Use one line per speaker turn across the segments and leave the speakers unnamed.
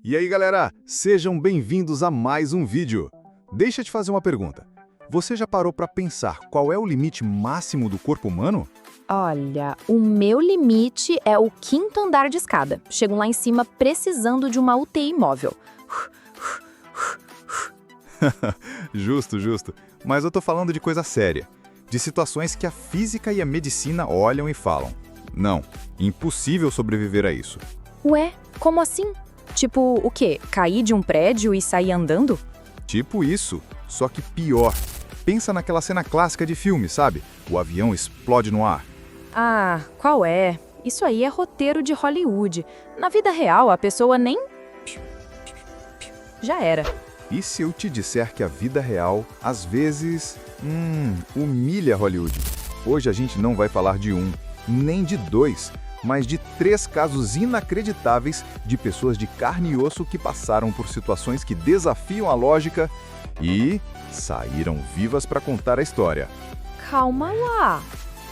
E aí galera, sejam bem-vindos a mais um vídeo. Deixa eu te fazer uma pergunta. Você já parou para pensar qual é o limite máximo do corpo humano?
Olha, o meu limite é o 5º andar de escada. Chego lá em cima precisando de uma UTI móvel.
Justo, justo. Mas eu tô falando de coisa séria. De situações que a física e a medicina olham e falam: não, impossível sobreviver a isso.
Ué, como assim? Tipo, o quê? Cair de um prédio e sair andando?
Tipo isso, só que pior. Pensa naquela cena clássica de filme, sabe? O avião explode no ar.
Ah, qual é? Isso aí é roteiro de Hollywood. Na vida real, a pessoa nem... já era.
E se eu te disser que a vida real, às vezes, humilha Hollywood? Hoje a gente não vai falar de um, nem de dois, mas de 3 casos inacreditáveis de pessoas de carne e osso que passaram por situações que desafiam a lógica e saíram vivas para contar a história.
Calma lá.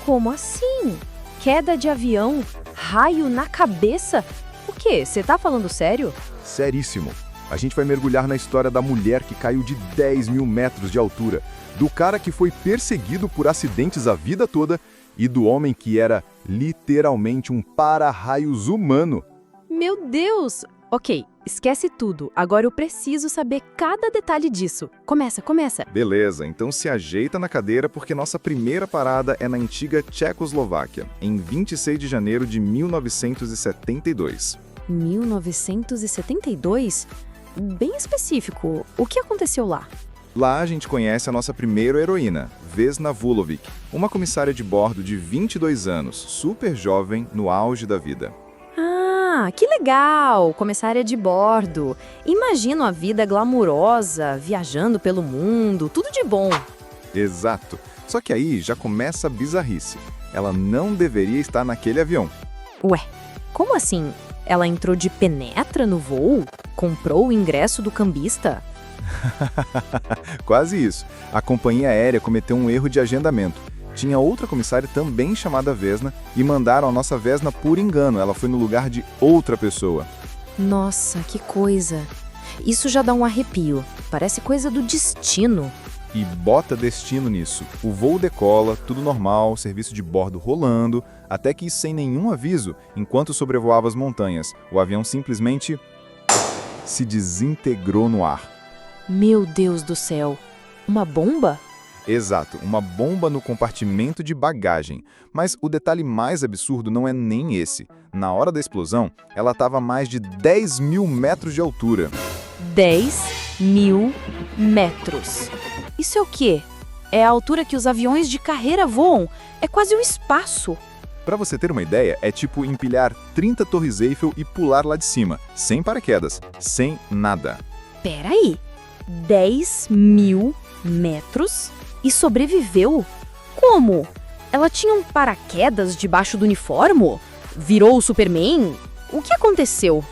Como assim? Queda de avião? Raio na cabeça? O quê? Você tá falando sério?
Seríssimo. A gente vai mergulhar na história da mulher que caiu de 10 mil metros de altura, do cara que foi perseguido por acidentes a vida toda e do homem que era literalmente um para-raios humano.
Meu Deus! Ok, esquece tudo. Agora eu preciso saber cada detalhe disso. Começa.
Beleza, então se ajeita na cadeira porque nossa primeira parada é na antiga Tchecoslováquia, em 26 de janeiro de 1972.
1972? Bem específico. O que aconteceu lá?
Lá a gente conhece a nossa primeira heroína, Vesna Vulovic, uma comissária de bordo de 22 anos, super jovem, no auge da vida.
Ah, que legal! Comissária de bordo. Imagino a vida glamurosa, viajando pelo mundo, tudo de bom.
Exato. Só que aí já começa a bizarrice. Ela não deveria estar naquele avião.
Ué, como assim? Ela entrou de penetra no voo? Comprou o ingresso do cambista?
Quase isso. A companhia aérea cometeu um erro de agendamento. Tinha outra comissária também chamada Vesna e mandaram a nossa Vesna por engano. Ela foi no lugar de outra pessoa.
Nossa, que coisa. Isso já dá um arrepio. Parece coisa do destino.
E bota destino nisso. O voo decola, tudo normal, serviço de bordo rolando, até que sem nenhum aviso, enquanto sobrevoava as montanhas, o avião simplesmente se desintegrou no ar.
Meu Deus do céu. Uma bomba?
Exato, uma bomba no compartimento de bagagem. Mas o detalhe mais absurdo não é nem esse. Na hora da explosão, ela estava a mais de 10 mil metros de altura.
10 mil metros. Isso é o quê? É a altura que os aviões de carreira voam. É quase o espaço.
Pra você ter uma ideia, é tipo empilhar 30 torres Eiffel e pular lá de cima, sem paraquedas, sem nada.
Peraí, 10 mil metros? E sobreviveu? Como? Ela tinha um paraquedas debaixo do uniforme? Virou o Superman? O que aconteceu?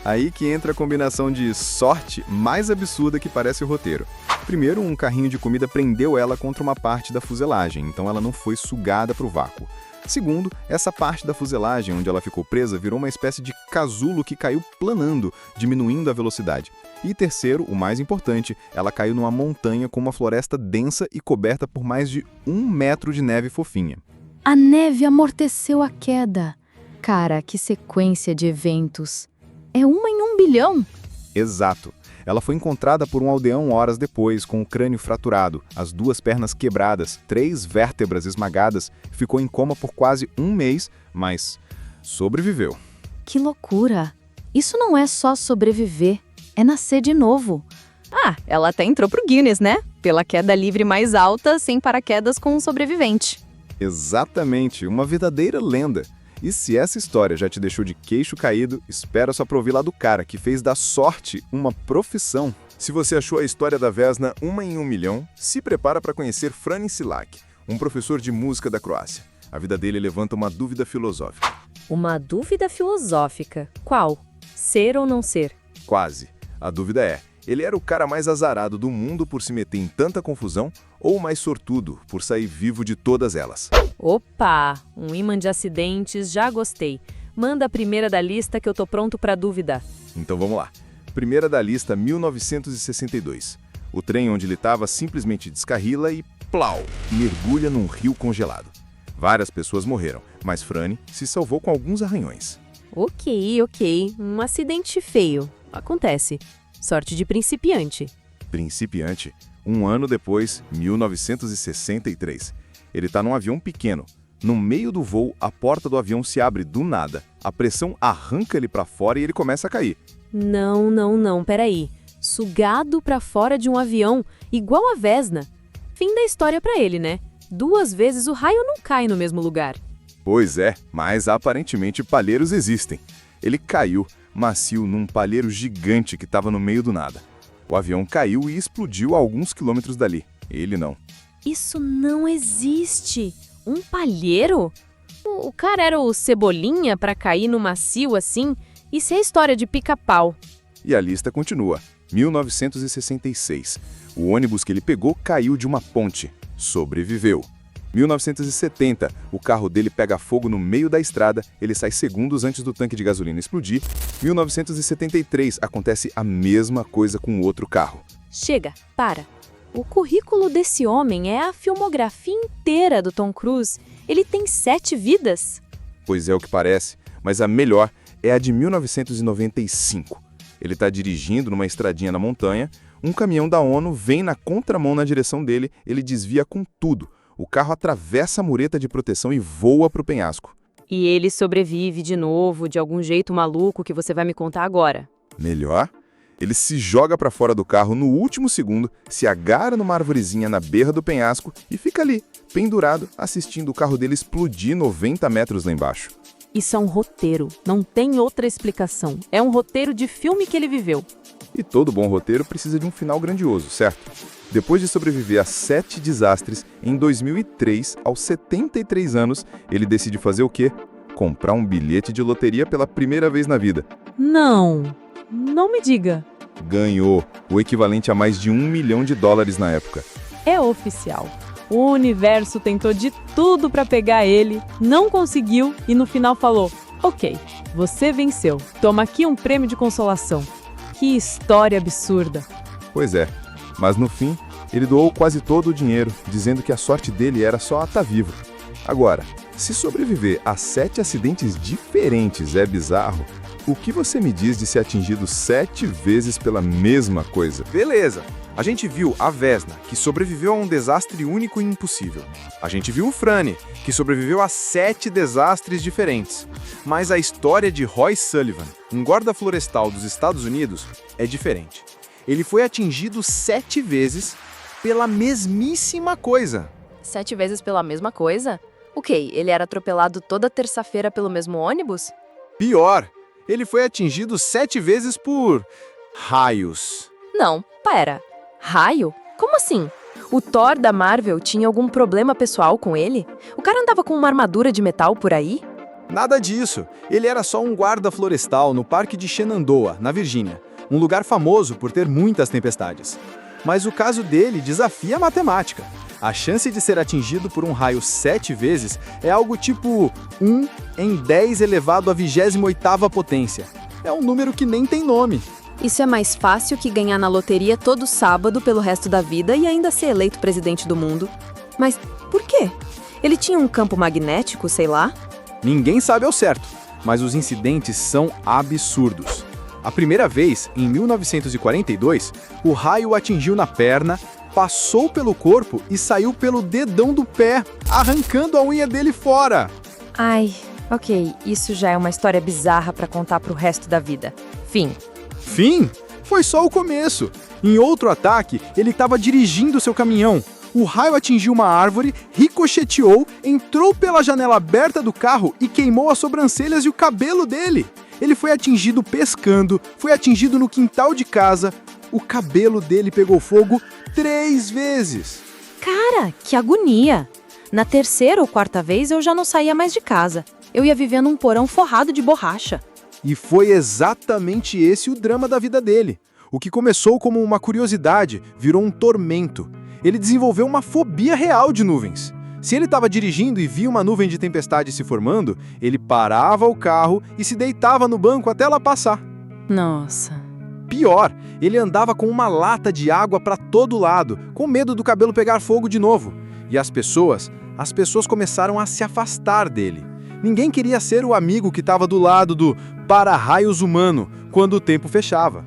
Aí que entra a combinação de sorte mais absurda que parece o roteiro. Primeiro, um carrinho de comida prendeu ela contra uma parte da fuselagem, então ela não foi sugada para o vácuo. Segundo, essa parte da fuselagem onde ela ficou presa virou uma espécie de casulo que caiu planando, diminuindo a velocidade. E terceiro, o mais importante, ela caiu numa montanha com uma floresta densa e coberta por mais de 1 metro de neve fofinha.
A neve amorteceu a queda. Cara, que sequência de eventos. É 1 em 1 bilhão.
Exato. Ela foi encontrada por um aldeão horas depois, com o crânio fraturado, as 2 pernas quebradas, 3 vértebras esmagadas, ficou em coma por quase 1 mês, mas sobreviveu.
Que loucura! Isso não é só sobreviver, é nascer de novo. Ah, ela até entrou pro Guinness, né? Pela queda livre mais alta, sem paraquedas com um sobrevivente.
Exatamente, uma verdadeira lenda. E se essa história já te deixou de queixo caído, espera só pra ouvir lá do cara que fez da sorte uma profissão. Se você achou a história da Vesna 1 em 1 milhão, se prepara para conhecer Frane Silak, um professor de música da Croácia. A vida dele levanta uma dúvida filosófica.
Uma dúvida filosófica. Qual? Ser ou não ser?
Quase. A dúvida é, ele era o cara mais azarado do mundo por se meter em tanta confusão ou o mais sortudo por sair vivo de todas elas?
Opa! Um imã de acidentes, já gostei. Manda a primeira da lista que eu tô pronto pra dúvida.
Então vamos lá. Primeira da lista, 1962. O trem onde ele estava simplesmente descarrila e, plau, mergulha num rio congelado. Várias pessoas morreram, mas Franny se salvou com alguns arranhões.
Ok. Um acidente feio. Acontece. Sorte de principiante.
Principiante. Um ano depois, 1963. Ele está num avião pequeno. No meio do voo, a porta do avião se abre do nada. A pressão arranca ele para fora e ele começa a cair.
Não, peraí. Sugado pra fora de um avião, igual a Vesna. Fim da história pra ele, né? 2 vezes o raio não cai no mesmo lugar.
Pois é, mas aparentemente palheiros existem. Ele caiu, macio, num palheiro gigante que estava no meio do nada. O avião caiu e explodiu a alguns quilômetros dali. Ele não.
Isso não existe. Um palheiro? O cara era o Cebolinha pra cair no macio assim? Isso é história de pica-pau.
E a lista continua. 1966. O ônibus que ele pegou caiu de uma ponte. Sobreviveu. 1970. O carro dele pega fogo no meio da estrada. Ele sai segundos antes do tanque de gasolina explodir. 1973. Acontece a mesma coisa com outro carro.
Chega, para. O currículo desse homem é a filmografia inteira do Tom Cruise. Ele tem 7 vidas.
Pois é o que parece, mas a melhor é a de 1995. Ele está dirigindo numa estradinha na montanha, um caminhão da ONU vem na contramão na direção dele, ele desvia com tudo. O carro atravessa a mureta de proteção e voa para o penhasco.
E ele sobrevive de novo, de algum jeito maluco que você vai me contar agora.
Melhor? Ele se joga para fora do carro no último segundo, se agarra numa arvorezinha na beira do penhasco e fica ali, pendurado, assistindo o carro dele explodir 90 metros lá embaixo.
Isso é um roteiro, não tem outra explicação. É um roteiro de filme que ele viveu.
E todo bom roteiro precisa de um final grandioso, certo? Depois de sobreviver a 7 desastres, em 2003, aos 73 anos, ele decide fazer o quê? Comprar um bilhete de loteria pela primeira vez na vida.
Não me diga.
Ganhou, o equivalente a mais de $1 milhão na época.
É oficial. O universo tentou de tudo pra pegar ele, não conseguiu e no final falou: ok, você venceu, toma aqui um prêmio de consolação. Que história absurda.
Pois é, mas no fim, ele doou quase todo o dinheiro, dizendo que a sorte dele era só estar vivo. Agora, se sobreviver a 7 acidentes diferentes é bizarro, o que você me diz de ser atingido 7 vezes pela mesma coisa?
Beleza, a gente viu a Vesna, que sobreviveu a um desastre único e impossível. A gente viu o Franny, que sobreviveu a 7 desastres diferentes. Mas a história de Roy Sullivan, um guarda florestal dos Estados Unidos, é diferente. Ele foi atingido 7 vezes pela mesmíssima coisa.
7 vezes pela mesma coisa? O quê? Ele era atropelado toda terça-feira pelo mesmo ônibus?
Pior, ele foi atingido 7 vezes por raios.
Não, pera. Raio? Como assim? O Thor da Marvel tinha algum problema pessoal com ele? O cara andava com uma armadura de metal por aí?
Nada disso. Ele era só um guarda florestal no Parque de Shenandoah, na Virgínia, um lugar famoso por ter muitas tempestades. Mas o caso dele desafia a matemática. A chance de ser atingido por um raio 7 vezes é algo tipo 1 em 10 elevado à 28ª potência. É um número que nem tem nome.
Isso é mais fácil que ganhar na loteria todo sábado pelo resto da vida e ainda ser eleito presidente do mundo. Mas por quê? Ele tinha um campo magnético, sei lá?
Ninguém sabe ao certo, mas os incidentes são absurdos. A primeira vez, em 1942, o raio atingiu na perna, passou pelo corpo e saiu pelo dedão do pé, arrancando a unha dele fora.
Ai, ok, isso já é uma história bizarra pra contar pro resto da vida. Fim.
Fim? Foi só o começo. Em outro ataque, ele estava dirigindo seu caminhão. O raio atingiu uma árvore, ricocheteou, entrou pela janela aberta do carro e queimou as sobrancelhas e o cabelo dele. Ele foi atingido pescando, foi atingido no quintal de casa. O cabelo dele pegou fogo 3 vezes.
Cara, que agonia! Na 3ª ou 4ª vez eu já não saía mais de casa. Eu ia viver num porão forrado de borracha.
E foi exatamente esse o drama da vida dele. O que começou como uma curiosidade virou um tormento. Ele desenvolveu uma fobia real de nuvens. Se ele estava dirigindo e via uma nuvem de tempestade se formando, ele parava o carro e se deitava no banco até ela passar.
Nossa.
Pior, ele andava com uma lata de água para todo lado, com medo do cabelo pegar fogo de novo. E as pessoas começaram a se afastar dele. Ninguém queria ser o amigo que estava do lado do para-raios humano quando o tempo fechava.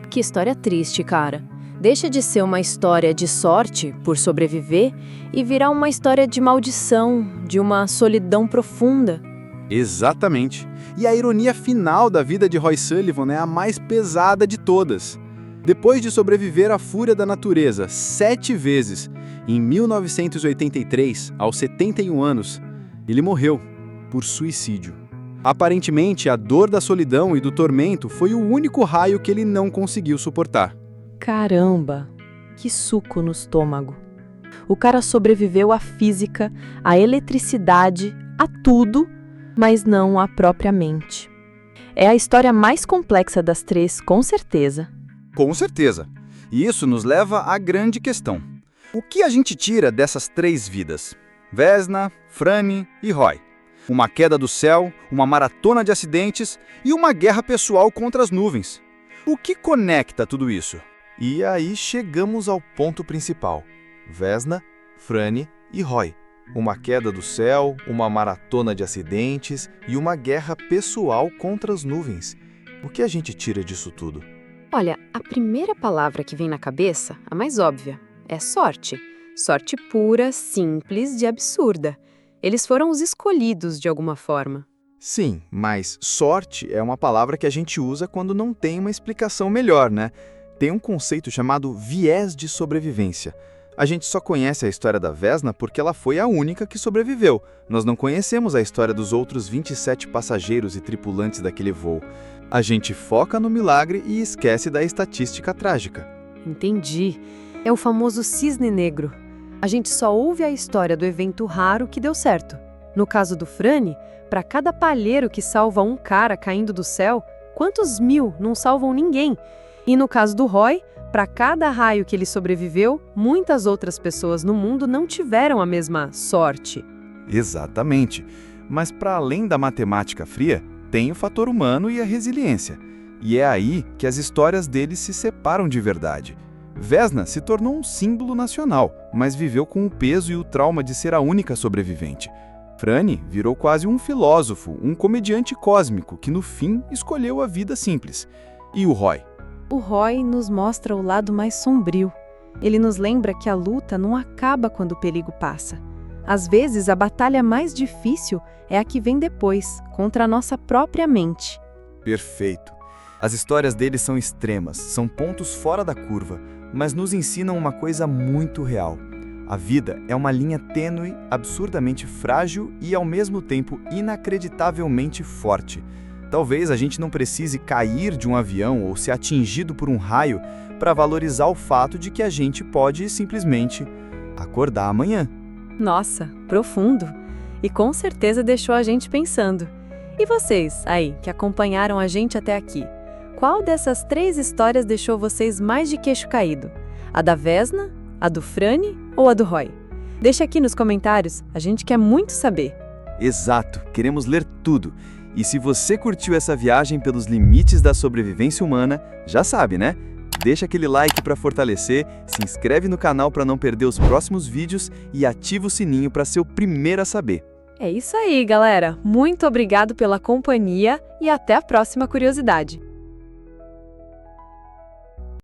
Que história triste, cara. Deixa de ser uma história de sorte por sobreviver e virar uma história de maldição, de uma solidão profunda.
Exatamente. E a ironia final da vida de Roy Sullivan é a mais pesada de todas. Depois de sobreviver à fúria da natureza 7 vezes, em 1983, aos 71 anos, ele morreu por suicídio. Aparentemente, a dor da solidão e do tormento foi o único raio que ele não conseguiu suportar.
Caramba, que suco no estômago. O cara sobreviveu à física, à eletricidade, a tudo, mas não à própria mente. É a história mais complexa das 3, com certeza.
Com certeza. E isso nos leva à grande questão. O que a gente tira dessas 3 vidas? Vesna, Franny e Roy. Uma queda do céu, uma maratona de acidentes e uma guerra pessoal contra as nuvens. O que conecta tudo isso?
E aí chegamos ao ponto principal. Vesna, Franny e Roy. Uma queda do céu, uma maratona de acidentes e uma guerra pessoal contra as nuvens. O que a gente tira disso tudo?
Olha, a primeira palavra que vem na cabeça, a mais óbvia, é sorte. Sorte pura, simples e absurda. Eles foram os escolhidos de alguma forma.
Sim, mas sorte é uma palavra que a gente usa quando não tem uma explicação melhor, né? Tem um conceito chamado viés de sobrevivência. A gente só conhece a história da Vesna porque ela foi a única que sobreviveu. Nós não conhecemos a história dos outros 27 passageiros e tripulantes daquele voo. A gente foca no milagre e esquece da estatística trágica.
Entendi. É o famoso cisne negro. A gente só ouve a história do evento raro que deu certo. No caso do Franny, para cada palheiro que salva um cara caindo do céu, quantos 1000 não salvam ninguém? E no caso do Roy, para cada raio que ele sobreviveu, muitas outras pessoas no mundo não tiveram a mesma sorte.
Exatamente. Mas para além da matemática fria, tem o fator humano e a resiliência. E é aí que as histórias deles se separam de verdade. Vesna se tornou um símbolo nacional, mas viveu com o peso e o trauma de ser a única sobrevivente. Franny virou quase um filósofo, um comediante cósmico que no fim escolheu a vida simples. E o Roy?
O Roy nos mostra o lado mais sombrio. Ele nos lembra que a luta não acaba quando o perigo passa. Às vezes, a batalha mais difícil é a que vem depois, contra a nossa própria mente.
Perfeito. As histórias deles são extremas, são pontos fora da curva, mas nos ensinam uma coisa muito real. A vida é uma linha tênue, absurdamente frágil e, ao mesmo tempo, inacreditavelmente forte. Talvez a gente não precise cair de um avião ou ser atingido por um raio para valorizar o fato de que a gente pode simplesmente acordar amanhã.
Nossa, profundo! E com certeza deixou a gente pensando. E vocês, aí, que acompanharam a gente até aqui? Qual dessas 3 histórias deixou vocês mais de queixo caído? A da Vesna, a do Franny ou a do Roy? Deixa aqui nos comentários, a gente quer muito saber.
Exato, queremos ler tudo. E se você curtiu essa viagem pelos limites da sobrevivência humana, já sabe, né? Deixa aquele like para fortalecer, se inscreve no canal para não perder os próximos vídeos e ativa o sininho para ser o primeiro a saber.
É isso aí, galera! Muito obrigado pela companhia e até a próxima curiosidade!